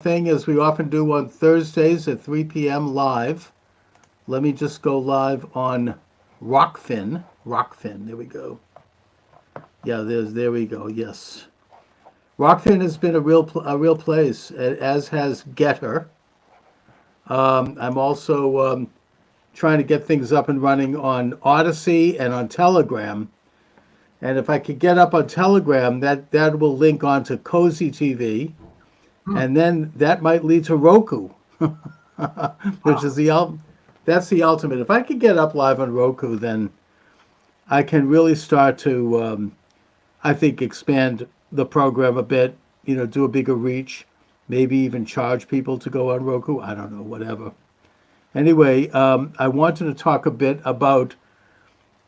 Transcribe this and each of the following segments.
thing as we often do on Thursdays at 3 p.m. live. Let me just go live on Rockfin. Rockfin, there we go. Yeah, there we go. Yes, Rockfin has been a real place, as has Getter. I'm also trying to get things up and running on Odyssey and on Telegram. And if I could get up on Telegram, that will link onto Cozy TV, and then that might lead to Roku, which is that's the ultimate. If I could get up live on Roku, then I can really start to, I think, expand the program a bit. Do a bigger reach, maybe even charge people to go on Roku. I don't know, whatever. Anyway, I wanted to talk a bit about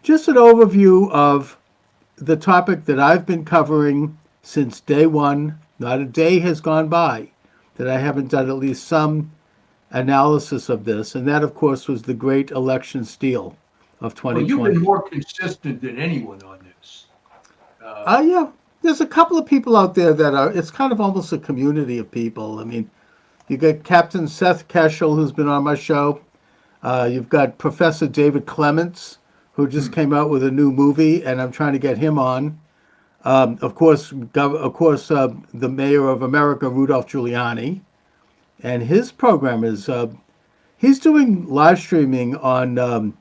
just an overview of the topic that I've been covering since day one. Not a day has gone by that I haven't done at least some analysis of this, and that, of course, was the great election steal of Well, you've been 2020. more consistent than anyone on this. Yeah, there's a couple of people out there that are, it's kind of almost a community of people. I mean, you got Captain Seth Keshel, who's been on my show. You've got Professor David Clements, who just came out with a new movie, and I'm trying to get him on. Of course, the mayor of America, Rudolph Giuliani, and his program is he's doing live streaming on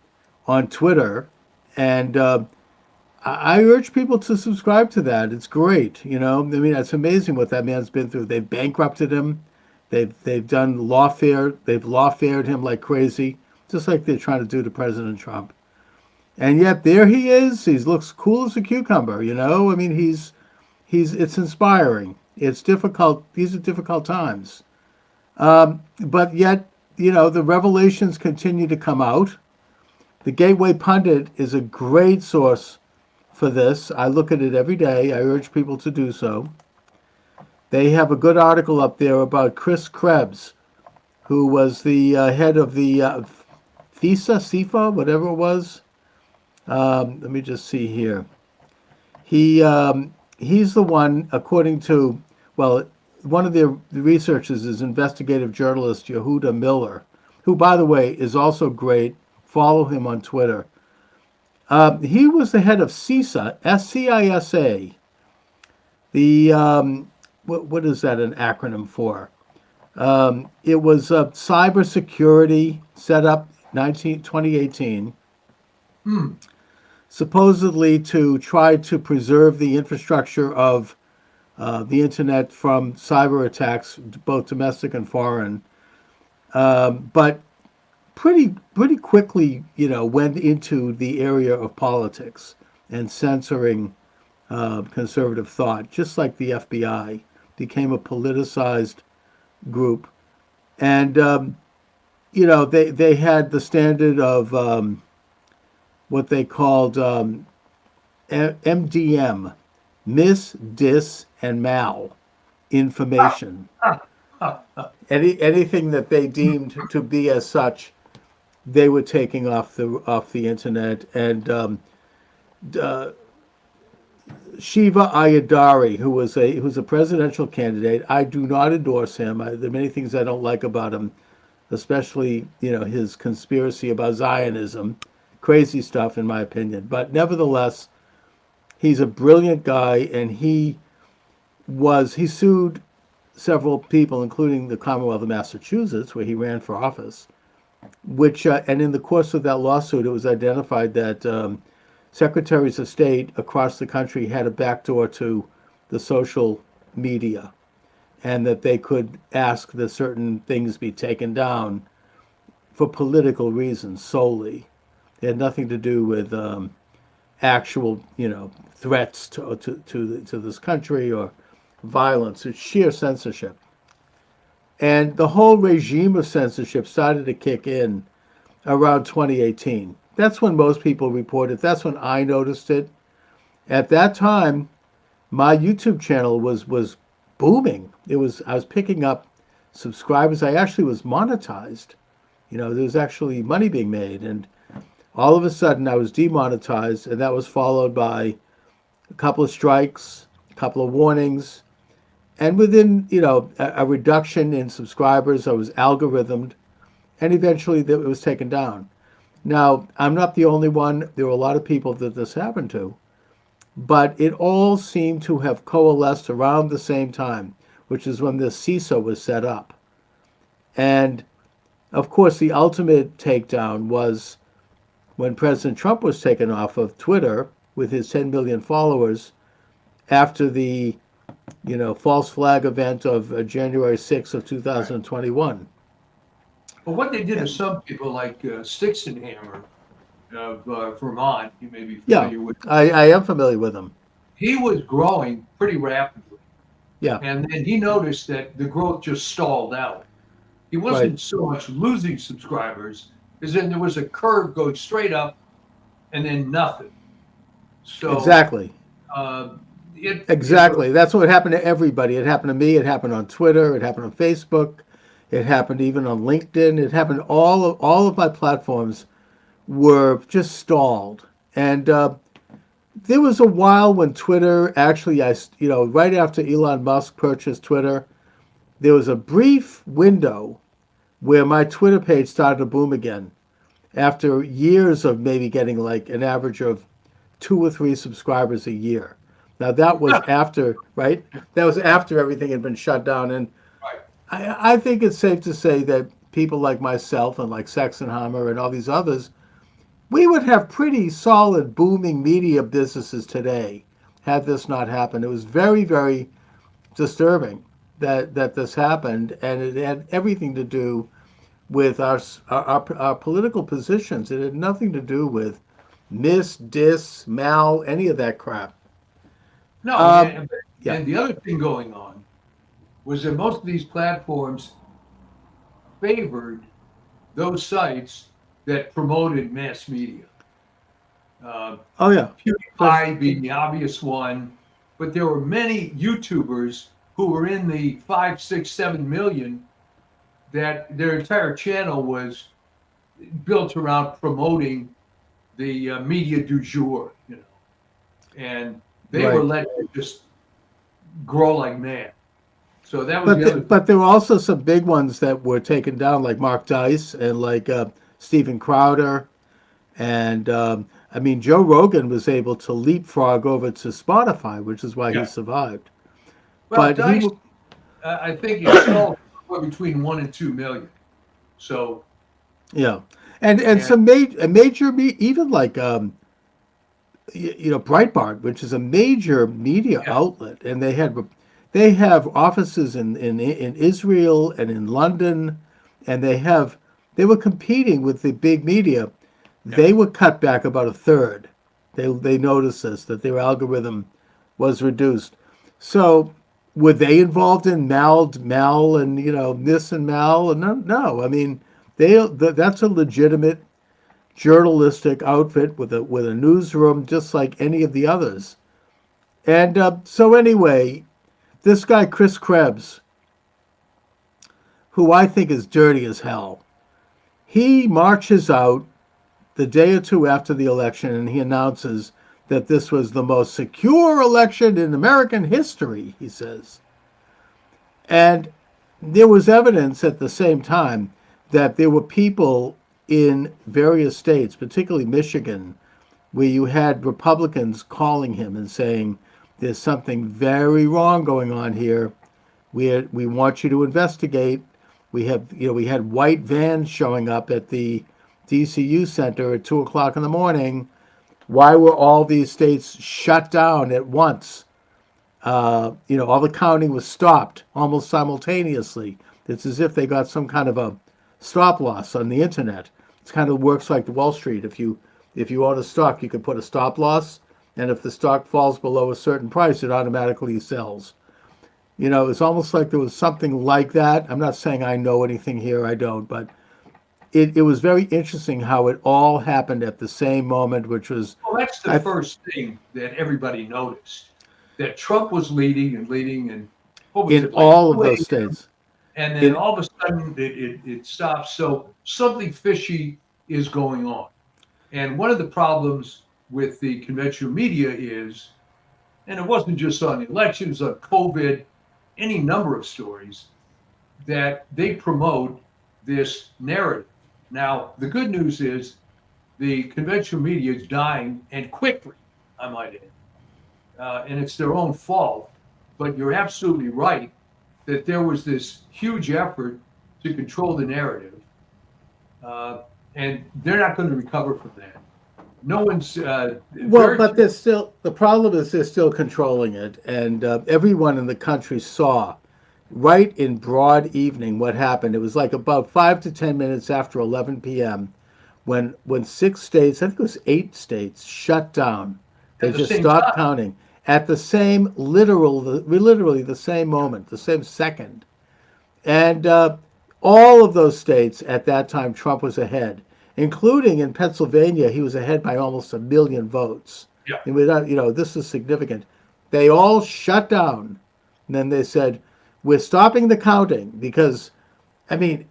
Twitter, and I urge people to subscribe to that. It's great, I mean, it's amazing what that man's been through. They've bankrupted him. They've done lawfare. They've lawfared him like crazy, just like they're trying to do to President Trump. And yet there he is. He looks cool as a cucumber. I mean, it's inspiring. It's difficult. These are difficult times. But yet, the revelations continue to come out. The Gateway Pundit is a great source for this. I look at it every day. I urge people to do so. They have a good article up there about Chris Krebs, who was the head of the CIFA, whatever it was. Let me just see here. He's the one, according to, one of the researchers is investigative journalist Yehuda Miller, who, by the way, is also great. Follow him on Twitter. He was the head of CISA, SCISA. The what is that an acronym for? It was cybersecurity set up 2018. Supposedly to try to preserve the infrastructure of the internet from cyber attacks, both domestic and foreign. But pretty quickly, went into the area of politics and censoring conservative thought, just like the FBI became a politicized group. And they had the standard of what they called MDM, mis, dis, and mal information. Anything that they deemed to be as such, they were taking off the internet. And Shiva Ayadari, who's a presidential candidate, I do not endorse him. There are many things I don't like about him, especially his conspiracy about Zionism. Crazy stuff, in my opinion. But nevertheless, he's a brilliant guy, and he sued several people, including the Commonwealth of Massachusetts, where he ran for office, and in the course of that lawsuit, it was identified that secretaries of state across the country had a backdoor to the social media, and that they could ask that certain things be taken down for political reasons solely. It had nothing to do with actual, threats to this country or violence. It's sheer censorship. And the whole regime of censorship started to kick in around 2018. That's when most people reported. That's when I noticed it. At that time, my YouTube channel was booming. I was picking up subscribers. I actually was monetized. There was actually money being made, and all of a sudden, I was demonetized, and that was followed by a couple of strikes, a couple of warnings, And within, a reduction in subscribers, it was algorithmed, and eventually it was taken down. Now, I'm not the only one. There were a lot of people that this happened to, but it all seemed to have coalesced around the same time, which is when the CISA was set up. And of course, the ultimate takedown was when President Trump was taken off of Twitter with his 10 million followers after the, false flag event of January 6th of 2021. But what they did to some people, like Sticks and Hammer of Vermont, you may be Yeah, familiar with, I am familiar with him. he was growing pretty rapidly. Yeah, And then he noticed that the growth just stalled out. He wasn't right. so much losing subscribers, as then there was a curve going straight up and then nothing. So Exactly. uh, it Exactly. That's what happened to everybody. It happened to me. It happened on Twitter. It happened on Facebook. It happened even on LinkedIn. It happened all of my platforms were just stalled. And there was a while when Twitter actually, right after Elon Musk purchased Twitter, there was a brief window where my Twitter page started to boom again after years of maybe getting like an average of 2 or 3 subscribers a year. Now that was after, right? That was after everything had been shut down. And right. I think it's safe to say that people like myself and like Sexenhammer and all these others, we would have pretty solid booming media businesses today had this not happened. It was very, very disturbing that this happened, and it had everything to do with our political positions. It had nothing to do with mis, dis, mal, any of that crap. No, Um, yeah. and the other thing going on was that most of these platforms favored those sites that promoted mass media. Uh, Oh yeah. PewDiePie being the obvious one, but there were many YouTubers who were in the 5, 6, 7 million that their entire channel was built around promoting the media du jour, and they were Right. let to just grow like mad. So that was But the other thing. but there were also some big ones that were taken down, like Mark Dice and like Steven Crowder, and I mean Joe Rogan was able to leapfrog over to Spotify, which is why he Yeah. survived. Well, But Dice, I think it sold somewhere between 1 and 2 million. So, yeah, and and some major even like Breitbart, which is a major media yeah, outlet, and they have offices in Israel and in London, and they were competing with the big media. yeah. They were cut back about a third. They noticed this, that their algorithm was reduced. So were they involved in mal and this and mal? No, no. I mean that's a legitimate journalistic outfit with a newsroom, just like any of the others. And so anyway, this guy Chris Krebs, who I think is dirty as hell, he marches out the day or two after the election and he announces that this was the most secure election in American history, he says. And there was evidence at the same time that there were people in various states, particularly Michigan, where you had Republicans calling him and saying, there's something very wrong going on here. We want you to investigate. We had white vans showing up at the DCU center at 2 o'clock in the morning. Why were all these states shut down at once? All the counting was stopped almost simultaneously. It's as if they got some kind of a stop loss on the internet. It kind of works like Wall Street. If you own a stock, you can put a stop loss, and if the stock falls below a certain price, it automatically sells. It's almost like there was something like that. I'm not saying I know anything here, I don't, but it was very interesting how it all happened at the same moment, which was Well, that's the first thing that everybody noticed, that Trump was leading, and what was in it, like all of 2 those a.m., states. and then In all of a sudden it stops. So something fishy is going on. And one of the problems with the conventional media is, and it wasn't just on the elections, on COVID, any number of stories that they promote this narrative. Now, the good news is the conventional media is dying, and quickly, I might add. And it's their own fault. But you're absolutely right that there was this huge effort to control the narrative. And they're not going to recover from that. No one's. Well, but there's still, the problem is they're still controlling it, and everyone in the country saw, right in broad evening, what happened. It was like about 5 to 10 minutes after 11 p.m. when 6 states, I think it was 8 states, shut down. They just stopped counting at the same literally the same moment, the same second, and all of those states at that time, Trump was ahead. Including in Pennsylvania, he was ahead by almost 1 million votes. Yeah. And without, this is significant. They all shut down. And then they said, we're stopping the counting because, I mean,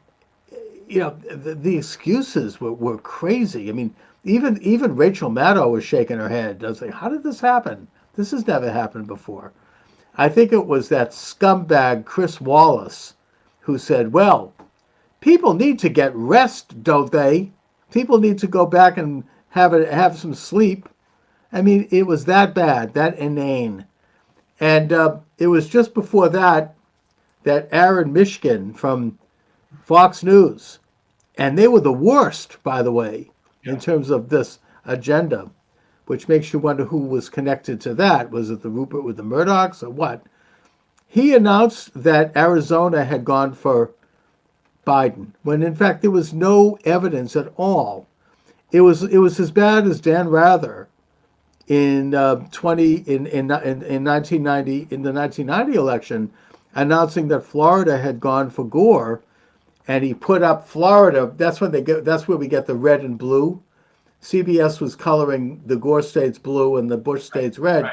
the excuses were crazy. I mean, even Rachel Maddow was shaking her head. I was like, how did this happen? This has never happened before. I think it was that scumbag Chris Wallace who said, well, people need to get rest, don't they? People need to go back and have some sleep. I mean, it was that bad, that inane. And it was just before that Aaron Mishkin from Fox News, and they were the worst, by the way, in terms of this agenda, which makes you wonder who was connected to that. Was it the Rupert with the Murdochs or what? He announced that Arizona had gone for Biden, when in fact there was no evidence at all. It was as bad as Dan Rather in 1990 in the 1990 election, announcing that Florida had gone for Gore, and he put up Florida. That's where we get the red and blue. CBS was coloring the Gore states blue and the Bush states red. Right.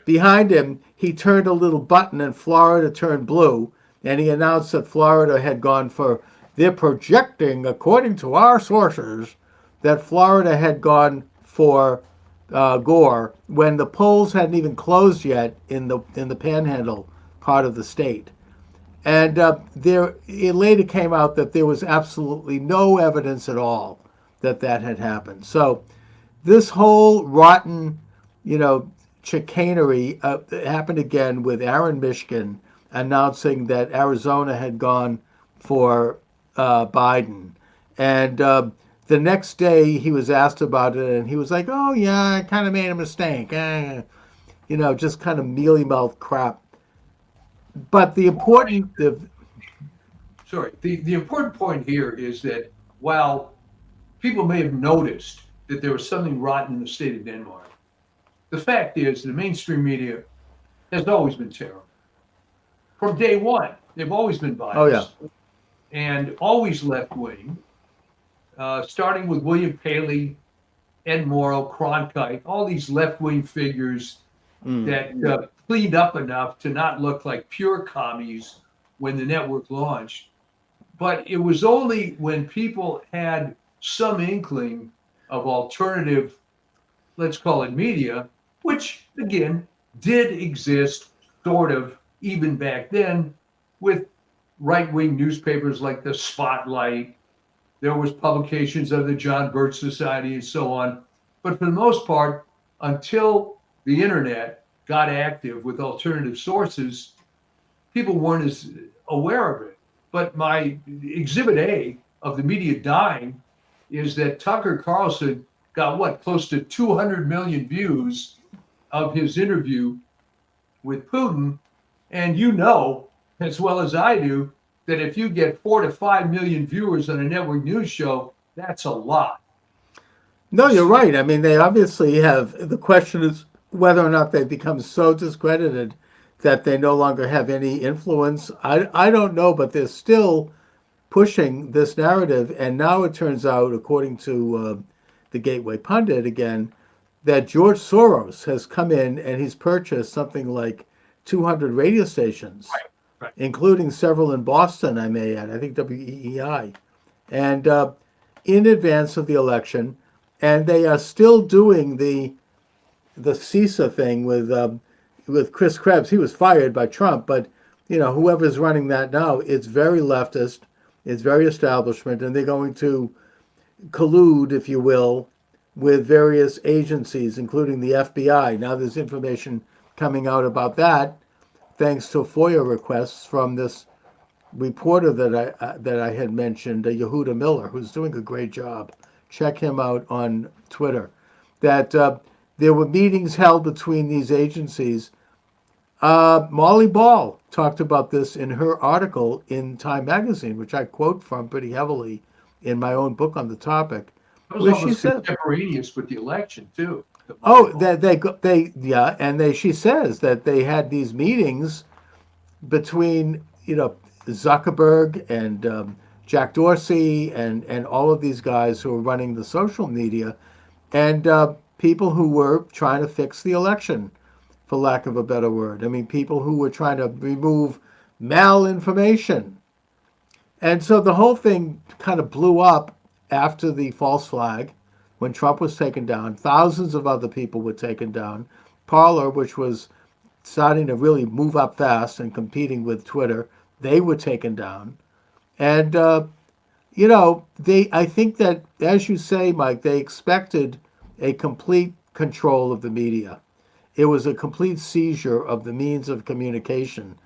Behind him, he turned a little button and Florida turned blue, and he announced that Florida had gone for. They're projecting, according to our sources, that Florida had gone for Gore when the polls hadn't even closed yet in the Panhandle part of the state. And it later came out that there was absolutely no evidence at all that had happened. So this whole rotten, chicanery happened again with Aaron Mishkin announcing that Arizona had gone for Biden. And the next day he was asked about it, and he was like, oh, yeah, I kind of made a mistake. Just kind of mealy-mouthed crap. But the important... the important point here is that while people may have noticed that there was something rotten in the state of Denmark, the fact is the mainstream media has always been terrible. From day one, they've always been biased. Oh, yeah. And always left-wing, starting with William Paley, Ed Morrow, Cronkite, all these left-wing figures that cleaned up enough to not look like pure commies when the network launched. But it was only when people had some inkling of alternative, let's call it media, which, again, did exist sort of even back then with right-wing newspapers like the Spotlight. There was publications of the John Birch Society and so on. But for the most part, until the internet got active with alternative sources, people weren't as aware of it. But my exhibit A of the media dying is that Tucker Carlson got close to 200 million views of his interview with Putin. And as well as I do, that if you get 4 to 5 million viewers on a network news show, that's a lot. No, you're right. I mean, they obviously have. The question is whether or not they've become so discredited that they no longer have any influence. I don't know, but they're still pushing this narrative. And now it turns out, according to the Gateway Pundit again, that George Soros has come in and he's purchased something like 200 radio stations. Right. Including several in Boston, I may add, I think WEEI, and in advance of the election. And they are still doing the CISA thing with Chris Krebs. He was fired by Trump, but whoever's running that now, it's very leftist, it's very establishment, and they're going to collude, if you will, with various agencies, including the FBI. Now there's information coming out about that, thanks to FOIA requests from this reporter that I had mentioned, Yehuda Miller, who's doing a great job. Check him out on Twitter. That there were meetings held between these agencies. Molly Ball talked about this in her article in Time Magazine, which I quote from pretty heavily in my own book on the topic. That was Where she almost said, contemporaneous with the election too. "Oh, she says that they had these meetings between Zuckerberg and Jack Dorsey and all of these guys who are running the social media, and people who were trying to fix the election, for lack of a better word. I mean, people who were trying to remove malinformation." And so the whole thing kind of blew up after the false flag, when Trump was taken down. Thousands of other people were taken down. Parler, which was starting to really move up fast and competing with Twitter, they were taken down. And, I think that, as you say, Mike, they expected a complete control of the media. It was a complete seizure of the means of communication.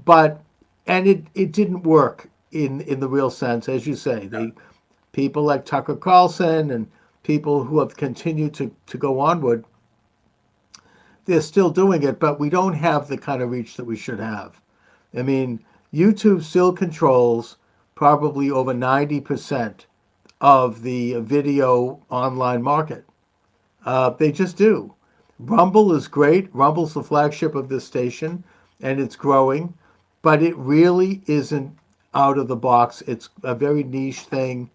And it didn't work in the real sense, as you say. People like Tucker Carlson and people who have continued to go onward, they're still doing it, but we don't have the kind of reach that we should have. I mean, YouTube still controls probably over 90% of the video online market. They just do. Rumble is great. Rumble's the flagship of this station, and it's growing, but it really isn't out of the box. It's a very niche thing.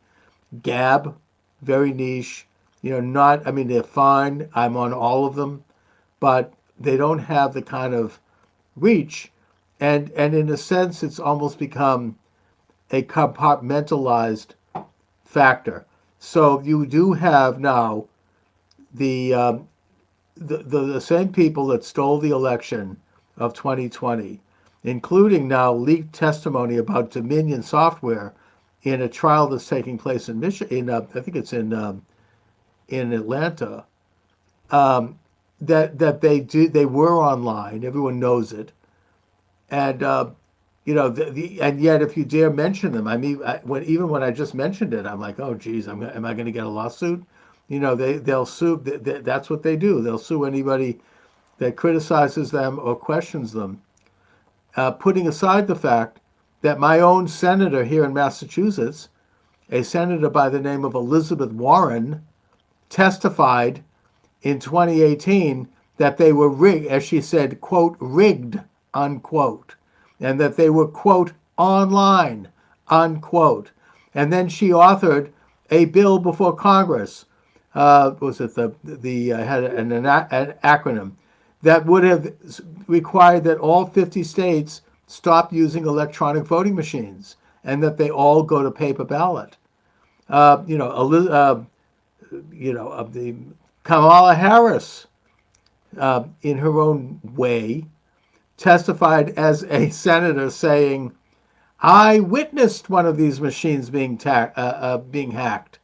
Gab, very niche. They're fine. I'm on all of them, but they don't have the kind of reach. And in a sense, it's almost become a compartmentalized factor. So you do have now the same people that stole the election of 2020, including now leaked testimony about Dominion Software in a trial that's taking place in Michigan. I think it's in Atlanta. That they were online. Everyone knows it, and and yet if you dare mention them, I mean, when I just mentioned it, I'm like, oh geez, am I going to get a lawsuit? They'll sue. That's what they do. They'll sue anybody that criticizes them or questions them. Putting aside the fact that my own senator here in Massachusetts, a senator by the name of Elizabeth Warren, testified in 2018 that they were rigged, as she said, quote, rigged, unquote, and that they were, quote, online, unquote. And then she authored a bill before Congress, had an acronym, that would have required that all 50 states stop using electronic voting machines and that they all go to paper ballot. Kamala Harris, in her own way, testified as a senator saying, I witnessed one of these machines being hacked.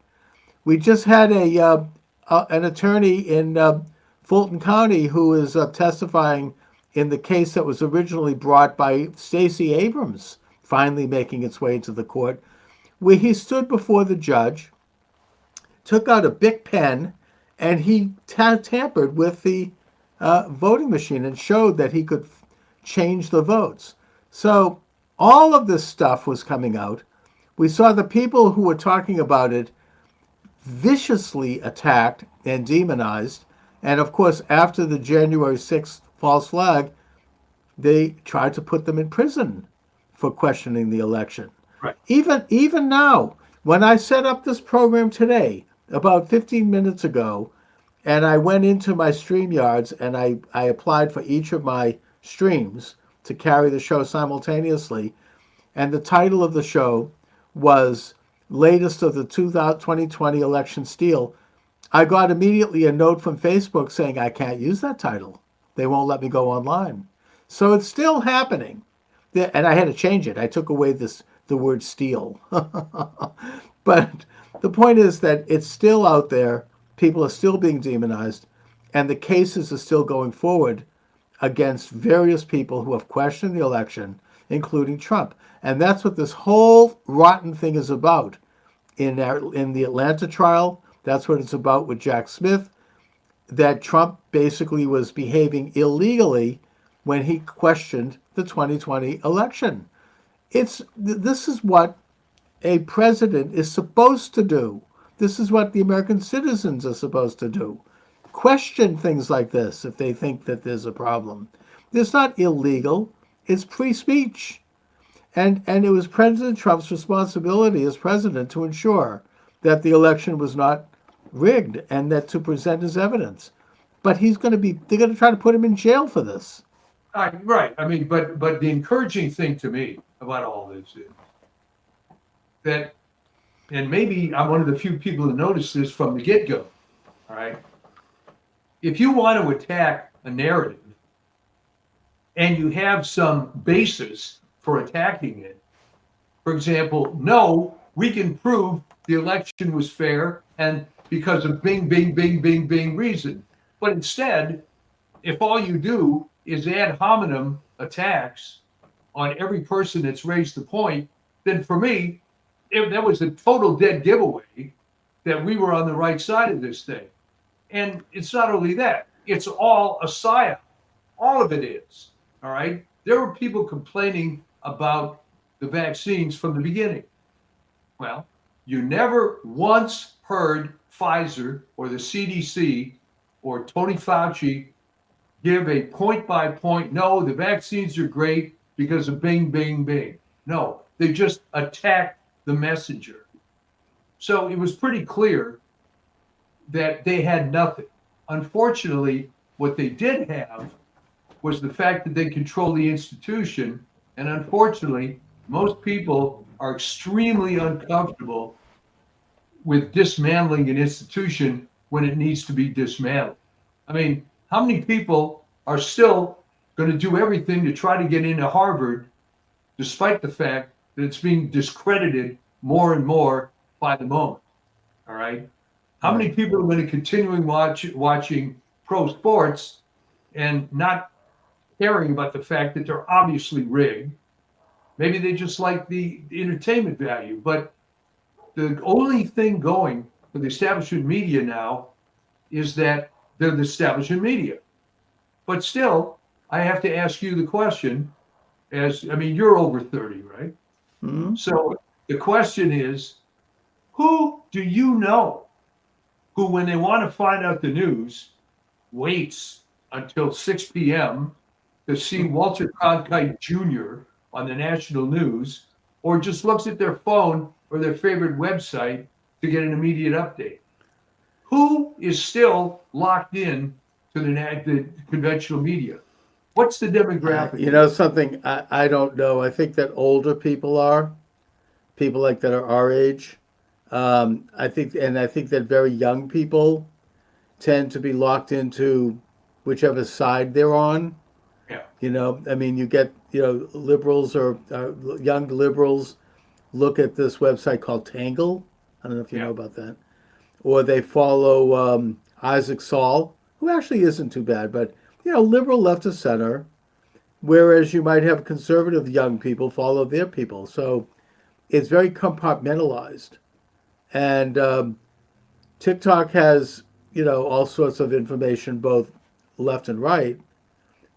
We just had an attorney in Fulton County who is testifying in the case that was originally brought by Stacey Abrams, finally making its way to the court, where he stood before the judge, took out a Bic pen, and he tampered with the voting machine and showed that he could change the votes. So all of this stuff was coming out. We saw the people who were talking about it viciously attacked and demonized. And of course, after the January 6th false flag, they tried to put them in prison for questioning the election. Right. Even now, when I set up this program today, about 15 minutes ago, and I went into my StreamYards and I applied for each of my streams to carry the show simultaneously, and the title of the show was Latest of the 2020 Election Steal, I got immediately a note from Facebook saying I can't use that title. They won't let me go online. So it's still happening. and I had to change it. I took away the word steal. But the point is that it's still out there. People are still being demonized, and the cases are still going forward against various people who have questioned the election, including Trump. And that's what this whole rotten thing is about. In the Atlanta trial, that's what it's about with Jack Smith, that Trump basically was behaving illegally when he questioned the 2020 election. This is what a president is supposed to do. This is what the American citizens are supposed to do. Question things like this if they think that there's a problem. It's not illegal. It's free speech. And it was President Trump's responsibility as president to ensure that the election was not rigged and that to present his evidence. But they're going to try to put him in jail for this. Right. I mean, but the encouraging thing to me about all this is that, and maybe I'm one of the few people who noticed this from the get-go, all right? If you want to attack a narrative and you have some basis for attacking it, for example, no, we can prove the election was fair and because of bing, bing, bing, bing, bing reason. But instead, if all you do is ad hominem attacks on every person that's raised the point, then for me, that was a total dead giveaway that we were on the right side of this thing. And it's not only that, it's all a psyop. All of it is, all right? There were people complaining about the vaccines from the beginning. Well, you never once heard Pfizer or the CDC or Tony Fauci give a point-by-point, no, the vaccines are great because of bing, bing, bing. No, they just attacked the messenger. So it was pretty clear that they had nothing. Unfortunately, what they did have was the fact that they control the institution. And unfortunately, most people are extremely uncomfortable with dismantling an institution when it needs to be dismantled. I mean, how many people are still going to do everything to try to get into Harvard, despite the fact that it's being discredited more and more by the moment? All right. How many people are going to continue watching pro sports and not caring about the fact that they're obviously rigged? Maybe they just like the entertainment value. But the only thing going for the establishment media now is that they're the establishment media. But still, I have to ask you the question, you're over 30, right? Mm-hmm. So the question is, who do you know who, when they want to find out the news, waits until 6 p.m. to see Walter Cronkite Jr. on the national news, or just looks at their phone or their favorite website to get an immediate update? Who is still locked in to the conventional media? What's the demographic? You know something, I don't know. I think that older people are, people like that are our age. I think that very young people tend to be locked into whichever side they're on. Yeah. You get, liberals or young liberals look at this website called Tangle. I don't know if you know about that. Or they follow Isaac Saul, who actually isn't too bad, but, liberal left of center, whereas you might have conservative young people follow their people. So it's very compartmentalized. And TikTok has, all sorts of information, both left and right.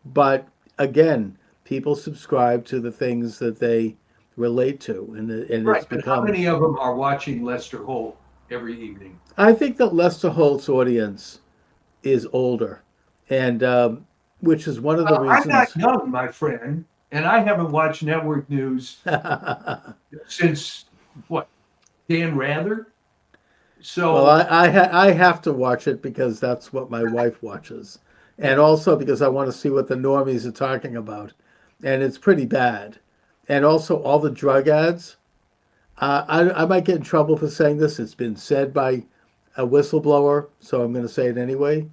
But again, people subscribe to the things that they relate to. And right, it's but become, how many of them are watching Lester Holt every evening? I think that Lester Holt's audience is older, and which is one of the reasons. I'm not young, my friend, and I haven't watched network news since, Dan Rather? So, Well, I have to watch it because that's what my wife watches, and also because I want to see what the normies are talking about, and it's pretty bad. And also all the drug ads. I might get in trouble for saying this. It's been said by a whistleblower, so I'm going to say it anyway.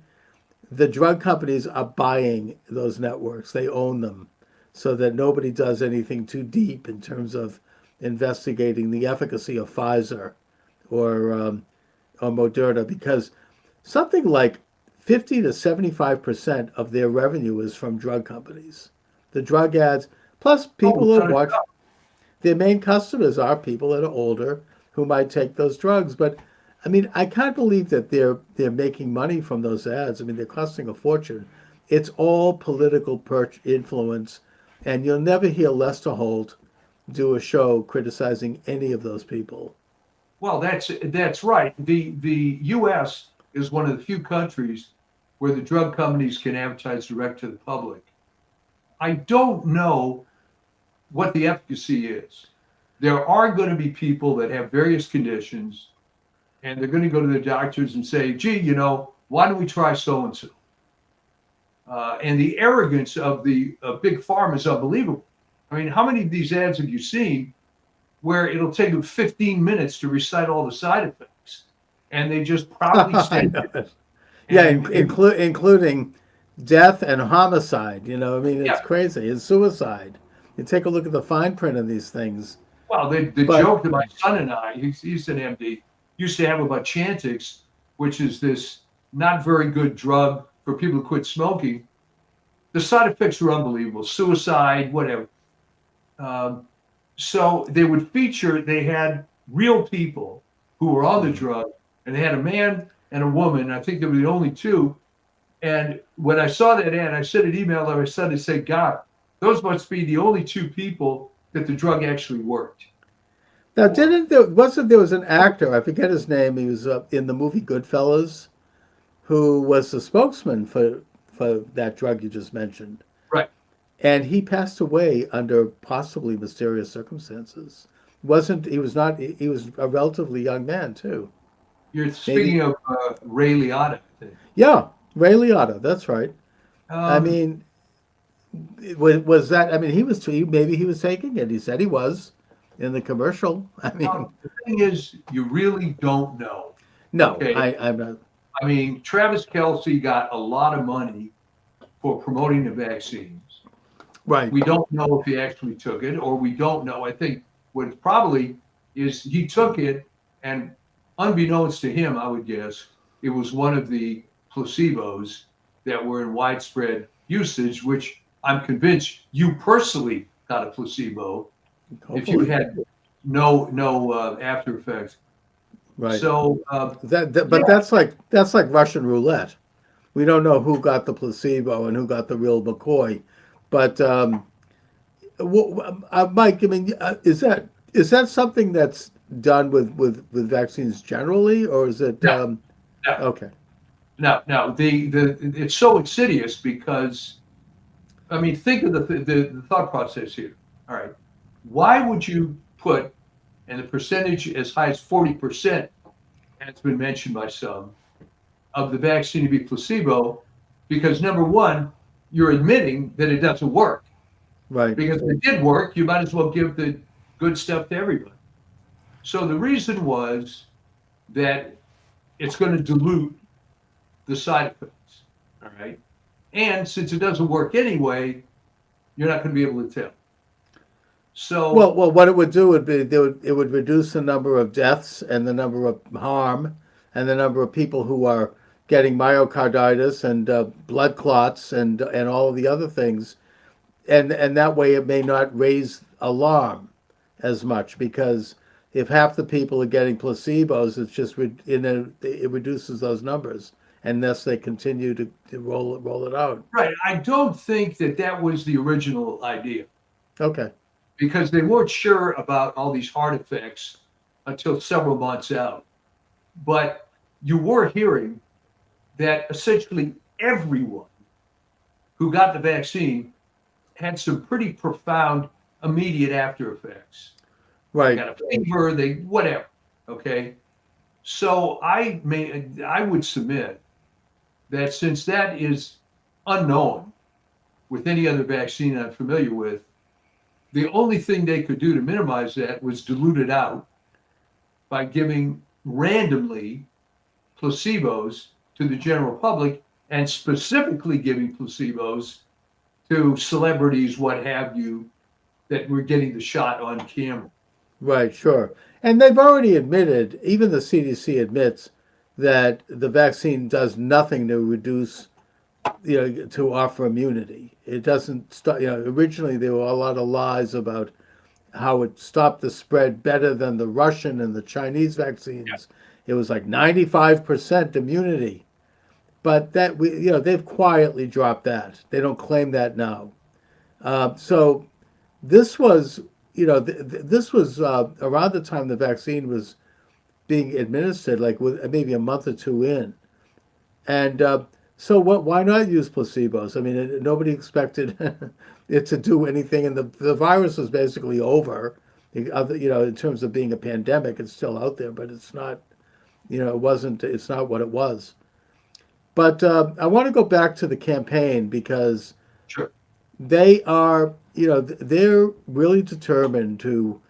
The drug companies are buying those networks. They own them. so that nobody does anything too deep in terms of investigating the efficacy of Pfizer or Moderna, because something like 50 to 75% of their revenue is from drug companies. The drug ads, plus Oh, people who without a watch, doubt. their main customers are people that are older who might take those drugs. But I mean, I can't believe that they're making money from those ads. I mean, they're costing a fortune. It's all political influence, and you'll never hear Lester Holt do a show criticizing any of those people. Well, that's right. The U.S. is one of the few countries where the drug companies can advertise direct to the public. I don't know what the efficacy is. There are going to be people that have various conditions, and they're going to go to their doctors and say, "Gee, why don't we try so and so?" And the arrogance of the big pharma is unbelievable. I mean, how many of these ads have you seen where it'll take them 15 minutes to recite all the side effects, and they just proudly I stand know there. it. Yeah, And including death and homicide. I mean, it's yeah, crazy. It's suicide. You take a look at the fine print of these things. well, the But joke that my son and I, he's an MD, used to have about Chantix, which is this not very good drug for people who quit smoking. The side effects were unbelievable, suicide, whatever. Um, so they had real people who were on the drug, and they had a man and a woman. I think they were the only two. And when I saw that ad, I sent an email to my son to say, God, those must be the only two people that the drug actually worked now, for. wasn't there was an actor, I forget his name, he was in the movie Goodfellas, who was the spokesman for that drug you just mentioned. Right. And he passed away under possibly mysterious circumstances. Wasn't he was not he was a relatively young man too. You're Maybe speaking of Ray Liotta, I think. yeah, Ray Liotta, that's right. I Um, mean, was that? I mean, maybe he was taking it. He said he was in the commercial. I mean, the thing is, you really don't know. no, Okay. I'm not. I mean, Travis Kelsey got a lot of money for promoting the vaccines. Right. We don't know if he actually took it, or we don't know. I think what probably is he took it, and unbeknownst to him, I would guess, it was one of the placebos that were in widespread usage, which I'm convinced you personally got a placebo if you Hopefully, had no after effects. right. So But yeah, that's like Russian roulette. We don't know who got the placebo and who got the real McCoy. But Mike, I mean, is that something that's done with vaccines generally, or is it? no, no, Okay, no. The it's so insidious because I mean, think of the thought process here. All right, why would you put and the percentage as high as 40% has been mentioned by some of the vaccine to be placebo? Because number one, you're admitting that it doesn't work. right, Because if it did work, you might as well give the good stuff to everybody. So the reason was that it's going to dilute the side effects. All right. And since it doesn't work anyway, you're not going to be able to tell. So, What it would do would be it would reduce the number of deaths and the number of harm and the number of people who are getting myocarditis and blood clots and all of the other things, and that way it may not raise alarm as much, because if half the people are getting placebos, it's just it reduces those numbers unless they continue to roll it out. right, I don't think that that was the original idea Okay, because they weren't sure about all these heart effects until several months out. But you were hearing that essentially everyone who got the vaccine had some pretty profound immediate after effects. They right. got a fever, they whatever. Okay. So I would submit that since that is unknown with any other vaccine I'm familiar with, the only thing they could do to minimize that was dilute it out by giving randomly placebos to the general public and specifically giving placebos to celebrities, what have you, that were getting the shot on camera. Right, sure. And they've already admitted, even the CDC admits, that the vaccine does nothing to reduce, to offer immunity. It doesn't stop, originally there were a lot of lies about how it stopped the spread better than the Russian and the Chinese vaccines. It was like 95% immunity. But they've quietly dropped that. They don't claim that now. So this was, this was around the time the vaccine was being administered, like with maybe a month or two in. And so why not use placebos? I mean, nobody expected it to do anything, and the virus is basically over. In terms of being a pandemic, it's still out there, but it's not. It's not what it was. But I want to go back to the campaign because Sure. they are, they're really determined to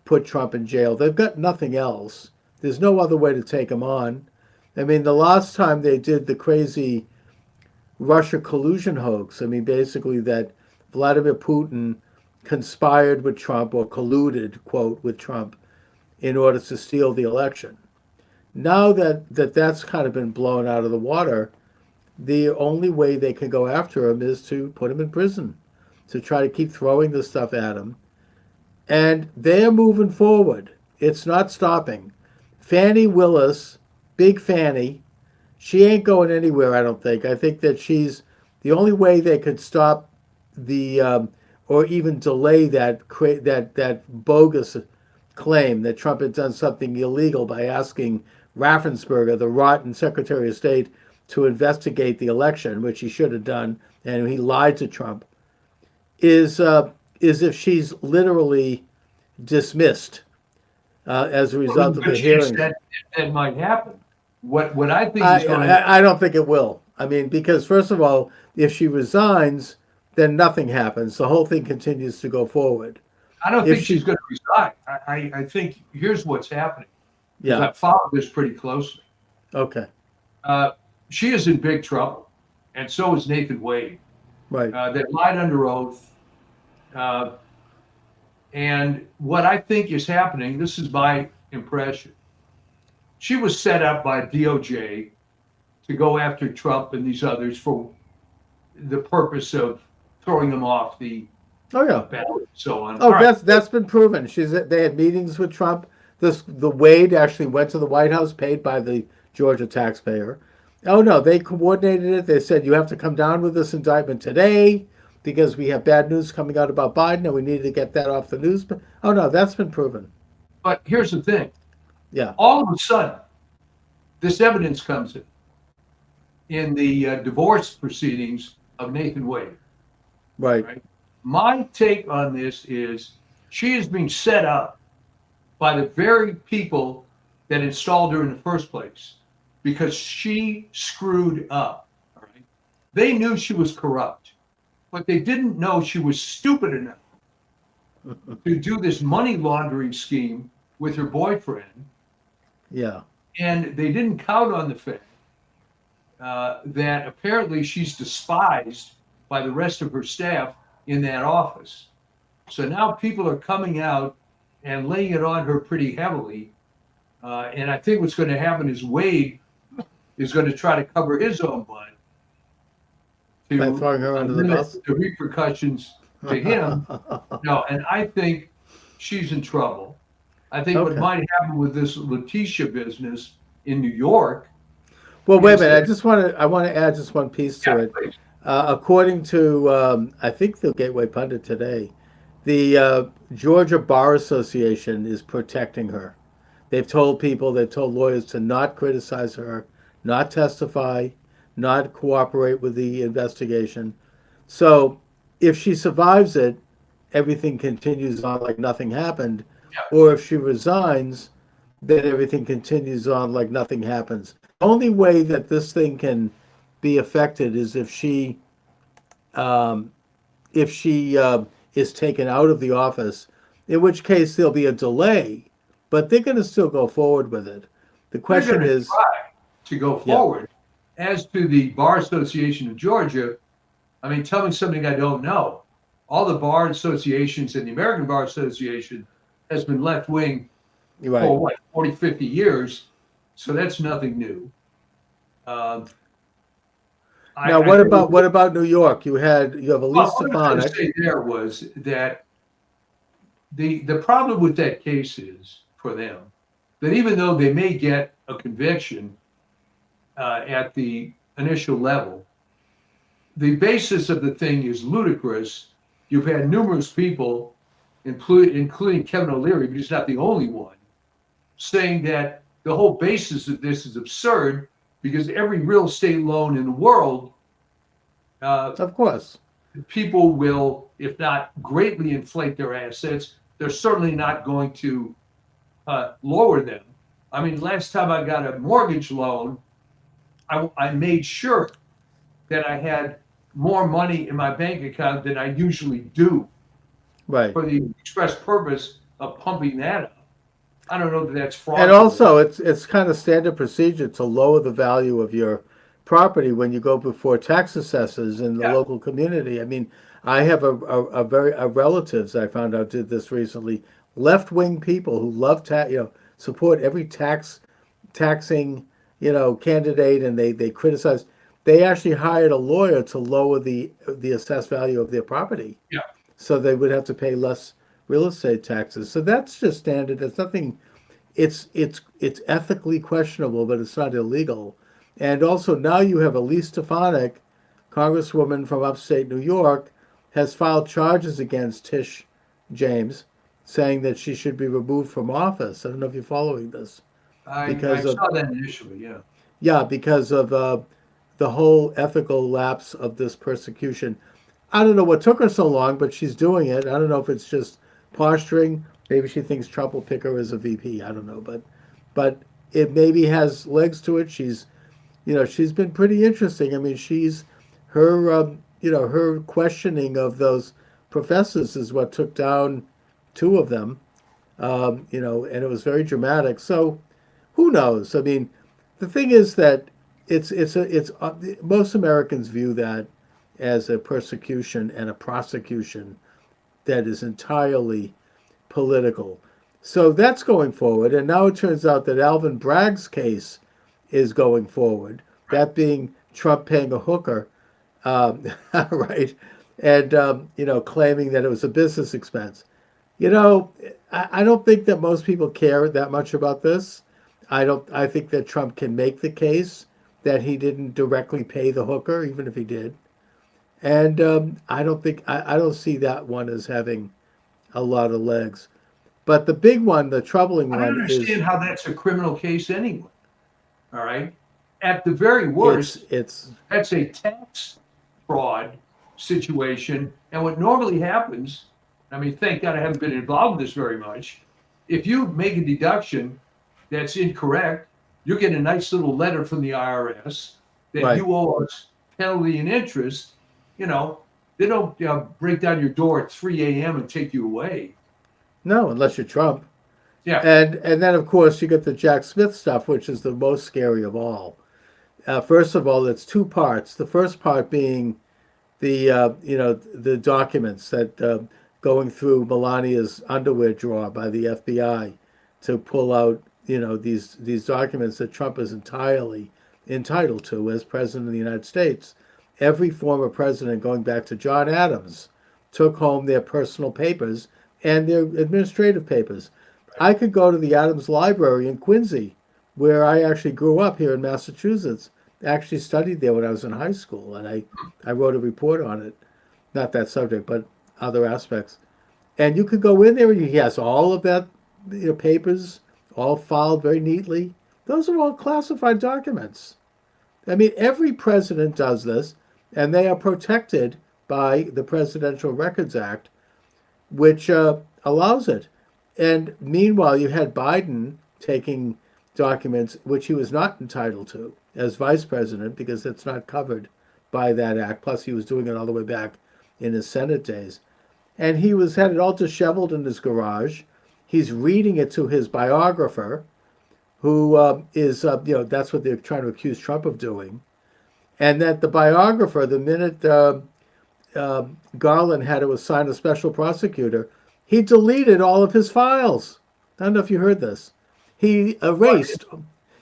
put Trump in jail. They've got nothing else. There's no other way to take him on. I mean, the last time they did the crazy Russia collusion hoax, I mean, basically that Vladimir Putin conspired with Trump or colluded, quote, with Trump in order to steal the election. Now that's kind of been blown out of the water, the only way they can go after him is to put him in prison, to try to keep throwing this stuff at him. And they're moving forward. It's not stopping. Fannie Willis, Big Fannie, she ain't going anywhere, I don't think. I think that she's the only way they could stop the or even delay that bogus claim that Trump had done something illegal by asking Raffensperger, the rotten Secretary of State, to investigate the election, which he should have done, and he lied to Trump, is if she's literally dismissed as a result of the hearing. That might happen. What I think is going to... I don't think it will. I mean, because first of all, if she resigns, then nothing happens. The whole thing continues to go forward. I don't think she's going to resign. I think here's what's happening. Yeah. I followed this pretty closely. Okay. She is in big trouble, and so is Nathan Wade. Right. They lied under oath. And what I think is happening, this is my impression, she was set up by DOJ to go after Trump and these others for the purpose of throwing them off the ballot and so on. Oh, that's been proven. They had meetings with Trump. The Wade actually went to the White House, paid by the Georgia taxpayer. Oh no, they coordinated it. They said you have to come down with this indictment today because we have bad news coming out about Biden and we need to get that off the news. Oh no, that's been proven. But here's the thing. Yeah. All of a sudden, this evidence comes in the divorce proceedings of Nathan Wade. Right. My take on this is she is being set up by the very people that installed her in the first place because she screwed up. All right. They knew she was corrupt, but they didn't know she was stupid enough to do this money laundering scheme with her boyfriend. Yeah. And they didn't count on the fact that apparently she's despised by the rest of her staff in that office. So now people are coming out and laying it on her pretty heavily. And I think what's going to happen is Wade is going to try to cover his own butt By throwing her under the bus? The repercussions to him. No, and I think she's in trouble. I think what might happen with this Letitia business in New York. Well, wait a minute. I want to add just one piece to it. Please. According to, I think the Gateway Pundit today, the Georgia Bar Association is protecting her. They've told lawyers to not criticize her, not testify, not cooperate with the investigation. So if she survives it, everything continues on like nothing happened. Yeah. Or if she resigns, then everything continues on like nothing happens. The only way that this thing can be affected is if she is taken out of the office, in which case there'll be a delay, but they're going to still go forward with it. The question is try to go forward. As to the Bar Association of Georgia, I mean, tell me something I don't know. All the bar associations and the American Bar Association has been left wing Right. for what, 40, 50 years. So that's nothing new. Um, Now, I think, what about New York? You have well, Elise what I was going to Stefanik. say there was that the problem with that case is for them that even though they may get a conviction at the initial level, the basis of the thing is ludicrous. You've had numerous people, including Kevin O'Leary, but he's not the only one, saying that the whole basis of this is absurd because every real estate loan in the world, Of course. people will, if not greatly inflate their assets, they're certainly not going to lower them. I mean, last time I got a mortgage loan, I made sure that I had more money in my bank account than I usually do Right. for the express purpose of pumping that up. I don't know that that's And fraudulent. also, it's kind of standard procedure to lower the value of your property when you go before tax assessors in the Yeah, local community. I mean, I have a relatives I found out did this recently. Left wing people who love support every taxing candidate, and they criticize. They actually hired a lawyer to lower the assessed value of their property, yeah. so they would have to pay less real estate taxes. So that's just standard. It's nothing. It's ethically questionable, but it's not illegal. And also now you have Elise Stefanik, Congresswoman from upstate New York, has filed charges against Tish James, saying that she should be removed from office. I don't know if you're following this I because of saw that initially. Yeah. because of the whole ethical lapse of this persecution. I don't know what took her so long, but she's doing it. I don't know if it's just posturing. Maybe she thinks Trump will pick her as a VP. I don't know, but it maybe has legs to it. She's been pretty interesting. I mean, she's her her questioning of those professors is what took down two of them. And it was very dramatic. So who knows? I mean, the thing is that it's most Americans view that as a persecution and a prosecution that is entirely political. So that's going forward. And now it turns out that Alvin Bragg's case is going forward, that being Trump paying a hooker, right? And, claiming that it was a business expense. You know, I don't think that most people care that much about this. I think that Trump can make the case that he didn't directly pay the hooker, even if he did. And I don't see that one as having a lot of legs. But the big one, the troubling I don't one, is understand how that's a criminal case anyway. All right. At the very it's worst, it's that's a tax fraud situation. And what normally happens, I mean, thank God I haven't been involved in this very much. If you make a deduction that's incorrect, you get a nice little letter from the IRS that right. you owe us penalty and interest. You know, they don't break down your door at 3 a.m. and take you away. No, unless you're Trump. Yeah. And then of course you get the Jack Smith stuff, which is the most scary of all. First of all, it's two parts. The first part being the documents that going through Melania's underwear drawer by the FBI to pull out these documents that Trump is entirely entitled to as president of the United States. Every former president, going back to John Adams, took home their personal papers and their administrative papers. I could go to the Adams Library in Quincy, where I actually grew up here in Massachusetts. I actually studied there when I was in high school, and I wrote a report on it. Not that subject, but other aspects. And you could go in there, and he has all of that papers, all filed very neatly. Those are all classified documents. I mean, every president does this, and they are protected by the Presidential Records Act, which allows it. And meanwhile, you had Biden taking documents which he was not entitled to as vice president because it's not covered by that act. Plus, he was doing it all the way back in his Senate days. And had it all disheveled in his garage. He's reading it to his biographer, who that's what they're trying to accuse Trump of doing. And that the biographer, the minute Garland had to assign a special prosecutor, he deleted all of his files. I don't know if you heard this. He erased,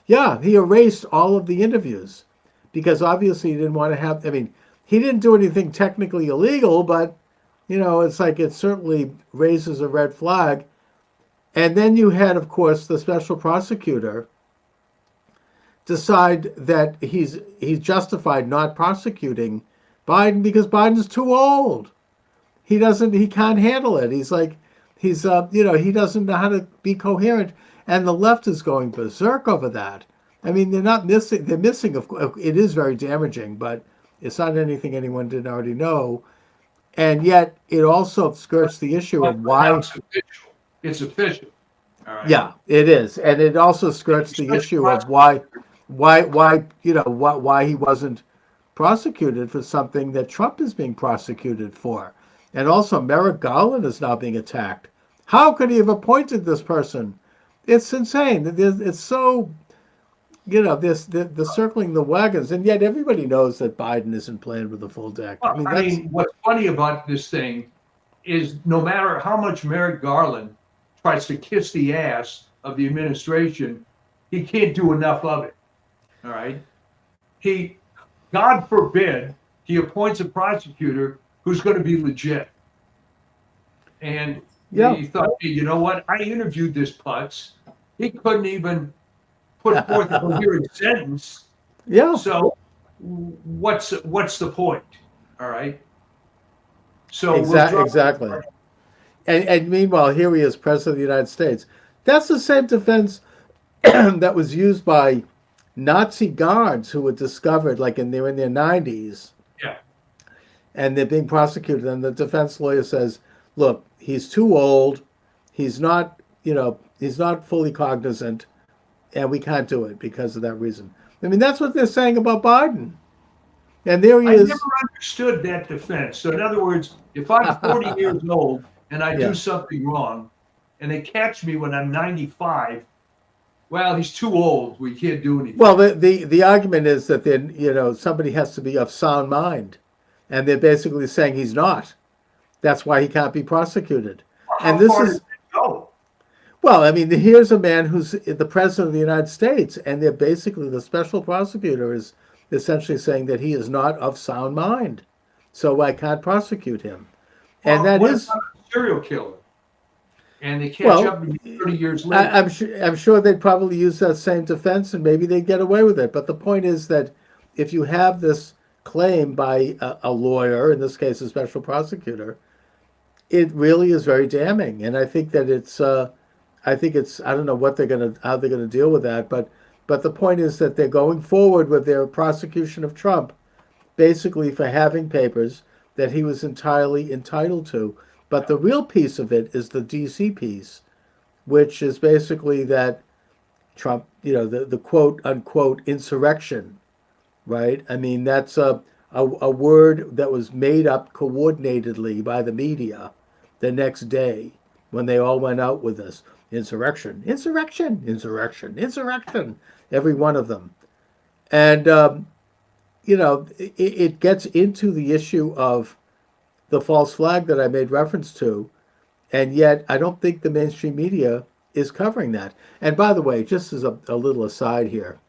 yeah, he erased all of the interviews because obviously he didn't want to have, I mean, he didn't do anything technically illegal, but, it's like it certainly raises a red flag. And then you had, of course, the special prosecutor decide that he's justified not prosecuting Biden because Biden's too old. He can't handle it. He's like, he doesn't know how to be coherent. And the left is going berserk over that. I mean, they're missing, of course, it is very damaging, but it's not anything anyone didn't already know. And yet it also skirts the issue of why. It's official. All right. Yeah, it is. And it also skirts the issue of why he wasn't prosecuted for something that Trump is being prosecuted for. And also Merrick Garland is now being attacked. How could he have appointed this person? It's insane. It's so, they're circling the wagons, and yet everybody knows that Biden isn't playing with the full deck. Well, I mean, what's funny about this thing is no matter how much Merrick Garland tries to kiss the ass of the administration, he can't do enough of it. All right. God forbid, he appoints a prosecutor who's going to be legit. And he thought, hey, you know what? I interviewed this putz. He couldn't even put forth a coherent sentence. Yeah. So what's the point? All right. So exactly. And meanwhile, here he is, President of the United States. That's the same defense that was used by Nazi guards who were discovered, like they're in their 90s. Yeah. And they're being prosecuted. And the defense lawyer says, look, he's too old. He's not, he's not fully cognizant. And we can't do it because of that reason. I mean, that's what they're saying about Biden. And there he is. I never understood that defense. So in other words, if I'm 40 years old and I do something wrong and they catch me when I'm 95, well, he's too old. We can't do anything. Well, the argument is that then, somebody has to be of sound mind. And they're basically saying he's not. That's why he can't be prosecuted. How far does it go? Well, I mean, here's a man who's the president of the United States, and they're basically, the special prosecutor is essentially saying that he is not of sound mind. So I can't prosecute him. And that is a serial killer. And they catch up 30 years later. I'm sure they'd probably use that same defense, and maybe they'd get away with it. But the point is that if you have this claim by a lawyer, in this case a special prosecutor, it really is very damning. And I think that I don't know how they're gonna deal with that, but the point is that they're going forward with their prosecution of Trump, basically for having papers that he was entirely entitled to. But the real piece of it is the DC piece, which is basically that Trump, the quote unquote insurrection, right? I mean, that's a word that was made up coordinatedly by the media the next day when they all went out with this insurrection, insurrection, insurrection, insurrection, every one of them. And, it gets into the issue of the false flag that I made reference to, and yet I don't think the mainstream media is covering that. And by the way, just as a little aside here,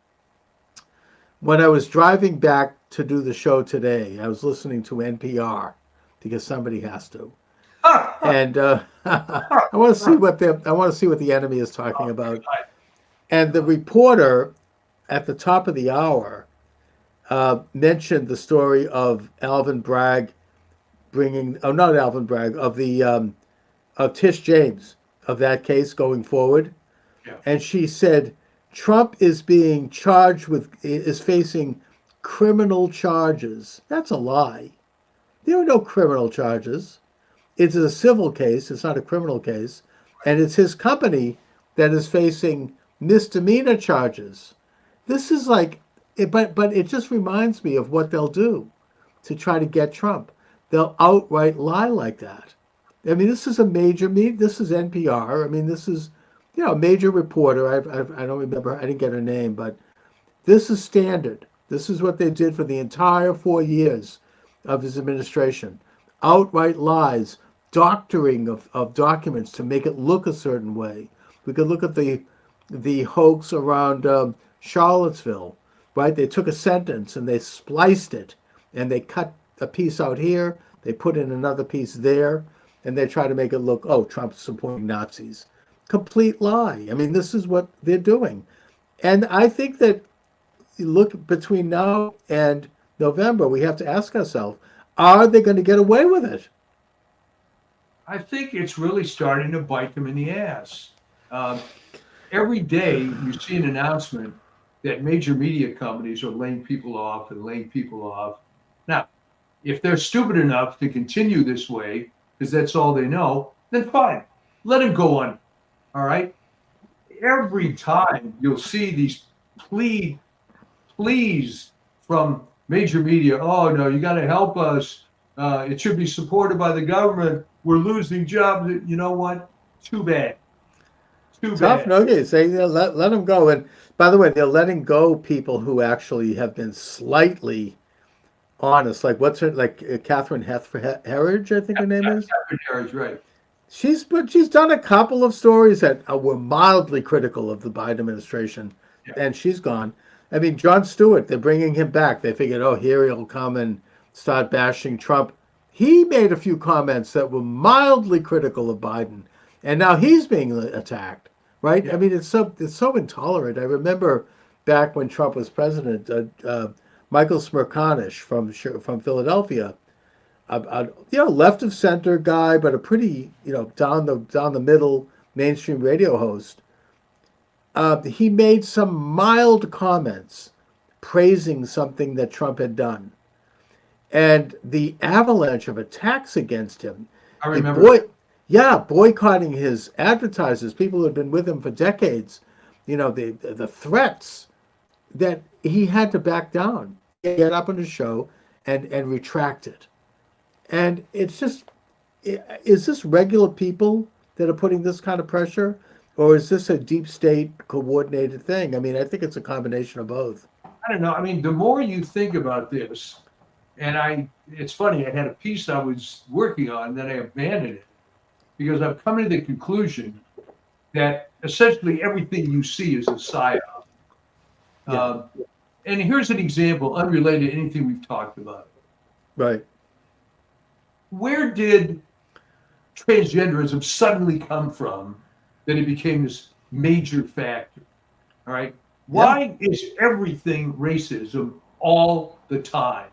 when I was driving back to do the show today, I was listening to NPR because somebody has to, and I want to see what the enemy is talking about. And the reporter at the top of the hour mentioned the story of Alvin Bragg of Tish James, of that case going forward. Yeah. And she said, Trump is facing criminal charges. That's a lie. There are no criminal charges. It's a civil case. It's not a criminal case. And it's his company that is facing misdemeanor charges. This is but it just reminds me of what they'll do to try to get Trump. They'll outright lie like that. I mean, this is a major this is NPR. I mean, this is, a major reporter. I don't remember. I didn't get her name, but this is standard. This is what they did for the entire 4 years of his administration. outright lies, doctoring of documents to make it look a certain way. We could look at the hoax around Charlottesville, right? They took a sentence and they spliced it, and they cut a piece out here, they put in another piece there, and they try to make it look, oh, Trump's supporting Nazis. Complete lie. I mean, this is what they're doing. And I think that look between now and November, we have to ask ourselves, are they going to get away with it? I think it's really starting to bite them in the ass. Every day you see an announcement that major media companies are laying people off and laying people off. Now, if they're stupid enough to continue this way, because that's all they know, then fine. Let them go on. All right? Every time you'll see these pleas from major media, oh, no, you got to help us. It should be supported by the government. We're losing jobs. You know what? Too bad. Too Tough bad. nuggets. They let them go. And by the way, they're letting go people who actually have been slightly honest. Like what's her, like Catherine Herridge, I think her name is. Catherine Herridge, right. She's done a couple of stories that were mildly critical of the Biden administration, and she's gone. I mean, Jon Stewart, they're bringing him back. They figured, oh, here he'll come and start bashing Trump. He made a few comments that were mildly critical of Biden, and now he's being attacked, right? Yeah. I mean, it's so intolerant. I remember back when Trump was president, Michael Smerconish from Philadelphia, left of center guy, but a pretty down the middle mainstream radio host. He made some mild comments praising something that Trump had done, and the avalanche of attacks against him. I remember. Boycotting his advertisers, people who had been with him for decades. The threats that he had to back down, get up on the show, and retract it. And it's just, is this regular people that are putting this kind of pressure, or is this a deep state coordinated thing? I mean, I think it's a combination of both. I don't know. I mean, the more you think about this, and it's funny, I had a piece I was working on, then I abandoned it because I've come to the conclusion that essentially everything you see is a psyop. Yeah. And here's an example, unrelated to anything we've talked about. Right. Where did transgenderism suddenly come from that it became this major factor? All right. Why is everything racism all the time?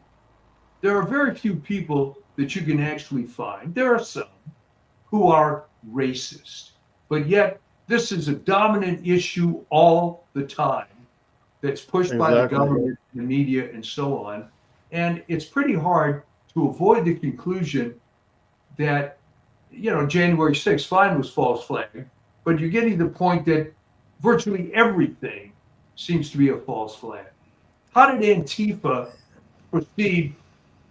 There are very few people that you can actually find. There are some who are racist, but yet this is a dominant issue all the time that's pushed by the government, the media, and so on. And it's pretty hard to avoid the conclusion that, January 6th, fine, was false flag, but you're getting to the point that virtually everything seems to be a false flag. How did Antifa proceed